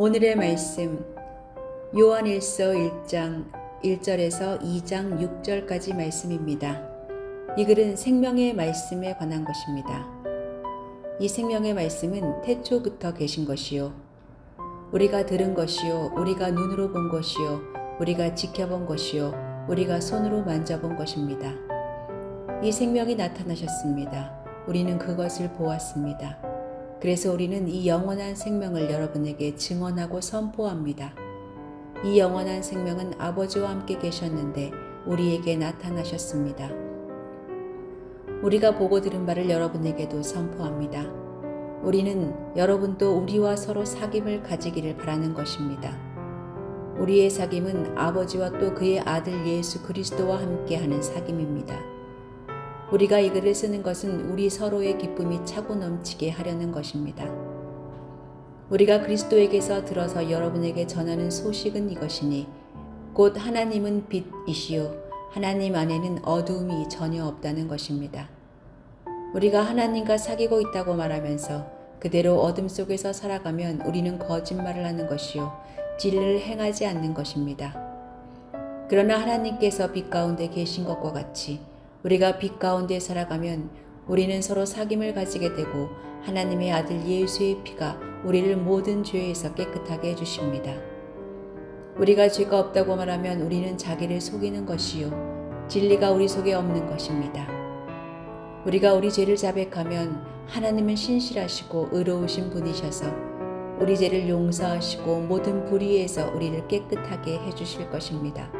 오늘의 말씀 요한일서 1장 1절에서 2장 6절까지 말씀입니다. 이 글은 생명의 말씀에 관한 것입니다. 이 생명의 말씀은 태초부터 계신 것이요 우리가 들은 것이요 우리가 눈으로 본 것이요 우리가 지켜본 것이요 우리가 손으로 만져본 것입니다. 이 생명이 나타나셨습니다. 우리는 그것을 보았습니다. 그래서 우리는 이 영원한 생명을 여러분에게 증언하고 선포합니다. 이 영원한 생명은 아버지와 함께 계셨는데 우리에게 나타나셨습니다. 우리가 보고 들은 바를 여러분에게도 선포합니다. 우리는 여러분도 우리와 서로 사귐을 가지기를 바라는 것입니다. 우리의 사귐은 아버지와 또 그의 아들 예수 그리스도와 함께하는 사귐입니다. 우리가 이 글을 쓰는 것은 우리 서로의 기쁨이 차고 넘치게 하려는 것입니다. 우리가 그리스도에게서 들어서 여러분에게 전하는 소식은 이것이니 곧 하나님은 빛이시요 하나님 안에는 어두움이 전혀 없다는 것입니다. 우리가 하나님과 사귀고 있다고 말하면서 그대로 어둠 속에서 살아가면 우리는 거짓말을 하는 것이요 진리를 행하지 않는 것입니다. 그러나 하나님께서 빛 가운데 계신 것과 같이 우리가 빛 가운데 살아가면 우리는 서로 사귐을 가지게 되고 하나님의 아들 예수의 피가 우리를 모든 죄에서 깨끗하게 해주십니다. 우리가 죄가 없다고 말하면 우리는 자기를 속이는 것이요 진리가 우리 속에 없는 것입니다. 우리가 우리 죄를 자백하면 하나님은 신실하시고 의로우신 분이셔서 우리 죄를 용서하시고 모든 불의에서 우리를 깨끗하게 해주실 것입니다.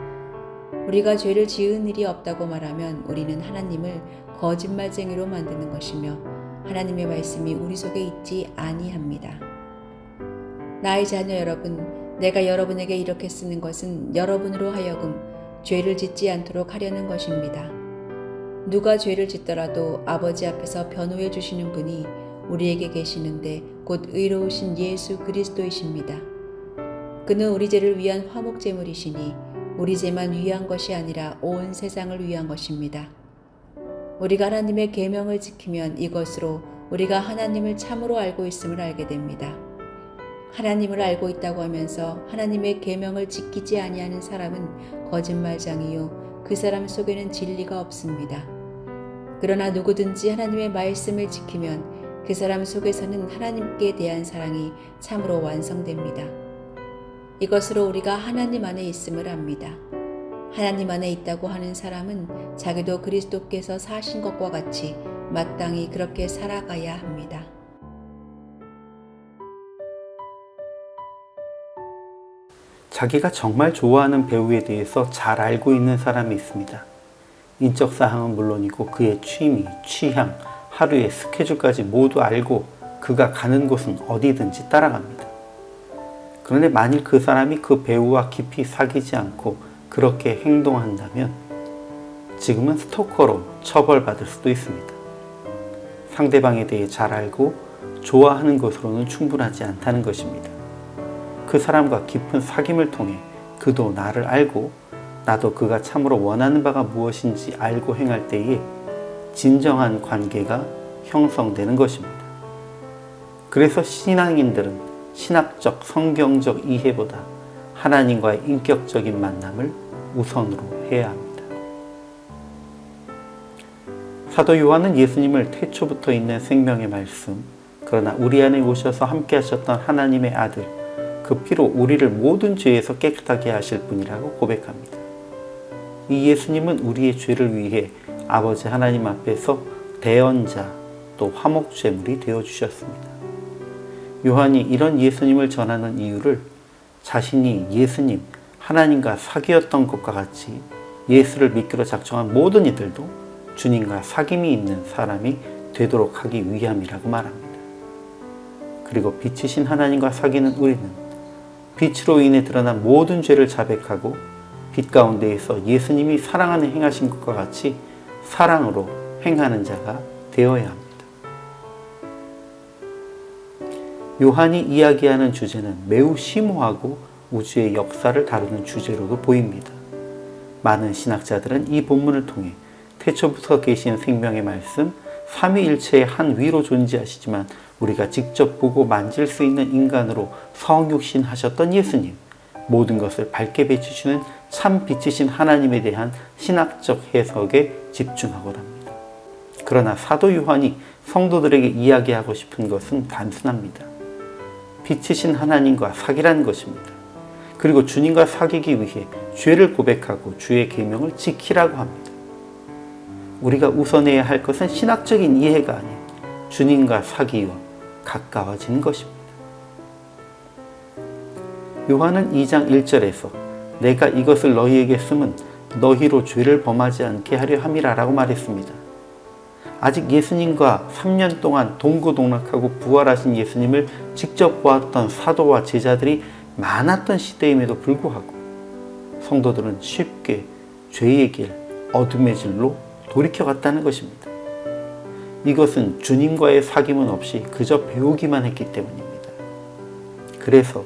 우리가 죄를 지은 일이 없다고 말하면 우리는 하나님을 거짓말쟁이로 만드는 것이며 하나님의 말씀이 우리 속에 있지 아니합니다. 나의 자녀 여러분, 내가 여러분에게 이렇게 쓰는 것은 여러분으로 하여금 죄를 짓지 않도록 하려는 것입니다. 누가 죄를 짓더라도 아버지 앞에서 변호해 주시는 분이 우리에게 계시는데 곧 의로우신 예수 그리스도이십니다. 그는 우리 죄를 위한 화목제물이시니 우리 죄만 위한 것이 아니라 온 세상을 위한 것입니다. 우리가 하나님의 계명을 지키면 이것으로 우리가 하나님을 참으로 알고 있음을 알게 됩니다. 하나님을 알고 있다고 하면서 하나님의 계명을 지키지 아니하는 사람은 거짓말장이요 그 사람 속에는 진리가 없습니다. 그러나 누구든지 하나님의 말씀을 지키면 그 사람 속에서는 하나님께 대한 사랑이 참으로 완성됩니다. 이것으로 우리가 하나님 안에 있음을 압니다. 하나님 안에 있다고 하는 사람은 자기도 그리스도께서 사신 것과 같이 마땅히 그렇게 살아가야 합니다. 자기가 정말 좋아하는 배우에 대해서 잘 알고 있는 사람이 있습니다. 인적 사항은 물론이고 그의 취미, 취향, 하루의 스케줄까지 모두 알고 그가 가는 곳은 어디든지 따라갑니다. 그런데 만일 그 사람이 그 배우와 깊이 사귀지 않고 그렇게 행동한다면 지금은 스토커로 처벌받을 수도 있습니다. 상대방에 대해 잘 알고 좋아하는 것으로는 충분하지 않다는 것입니다. 그 사람과 깊은 사귐을 통해 그도 나를 알고 나도 그가 참으로 원하는 바가 무엇인지 알고 행할 때에 진정한 관계가 형성되는 것입니다. 그래서 신앙인들은 신학적, 성경적 이해보다 하나님과의 인격적인 만남을 우선으로 해야 합니다. 사도 요한은 예수님을 태초부터 있는 생명의 말씀, 그러나 우리 안에 오셔서 함께 하셨던 하나님의 아들, 그 피로 우리를 모든 죄에서 깨끗하게 하실 분이라고 고백합니다. 이 예수님은 우리의 죄를 위해 아버지 하나님 앞에서 대언자 또 화목제물이 되어주셨습니다. 요한이 이런 예수님을 전하는 이유를 자신이 예수님, 하나님과 사귀었던 것과 같이 예수를 믿기로 작정한 모든 이들도 주님과 사귐이 있는 사람이 되도록 하기 위함이라고 말합니다. 그리고 빛이신 하나님과 사귀는 우리는 빛으로 인해 드러난 모든 죄를 자백하고 빛 가운데에서 예수님이 사랑 안에 행하신 것과 같이 사랑으로 행하는 자가 되어야 합니다. 요한이 이야기하는 주제는 매우 심오하고 우주의 역사를 다루는 주제로도 보입니다. 많은 신학자들은 이 본문을 통해 태초부터 계신 생명의 말씀, 삼위일체의 한 위로 존재하시지만 우리가 직접 보고 만질 수 있는 인간으로 성육신 하셨던 예수님, 모든 것을 밝게 비추시는 참 빛이신 하나님에 대한 신학적 해석에 집중하고자 합니다. 그러나 사도 요한이 성도들에게 이야기하고 싶은 것은 단순합니다. 빛이신 하나님과 사귀라는 것입니다. 그리고 주님과 사귀기 위해 죄를 고백하고 주의 계명을 지키라고 합니다. 우리가 우선해야 할 것은 신학적인 이해가 아닌 주님과 사귀어 가까워지는 것입니다. 요한은 2장 1절에서 내가 이것을 너희에게 쓰면 너희로 죄를 범하지 않게 하려 함이라 라고 말했습니다. 아직 예수님과 3년 동안 동고동락하고 부활하신 예수님을 직접 보았던 사도와 제자들이 많았던 시대임에도 불구하고 성도들은 쉽게 죄의 길, 어둠의 길로 돌이켜갔다는 것입니다. 이것은 주님과의 사귐은 없이 그저 배우기만 했기 때문입니다. 그래서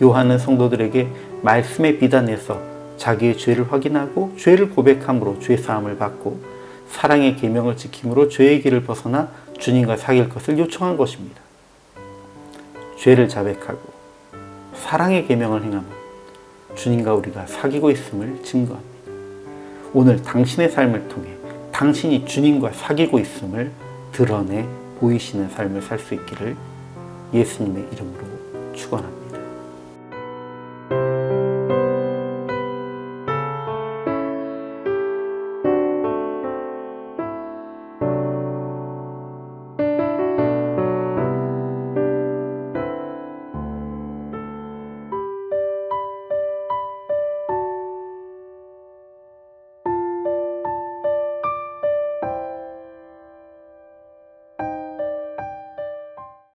요한은 성도들에게 말씀의 비단에서 자기의 죄를 확인하고 죄를 고백함으로 죄사함을 받고 사랑의 계명을 지킴으로 죄의 길을 벗어나 주님과 사귈 것을 요청한 것입니다. 죄를 자백하고 사랑의 계명을 행함은 주님과 우리가 사귀고 있음을 증거합니다. 오늘 당신의 삶을 통해 당신이 주님과 사귀고 있음을 드러내 보이시는 삶을 살 수 있기를 예수님의 이름으로 축원합니다.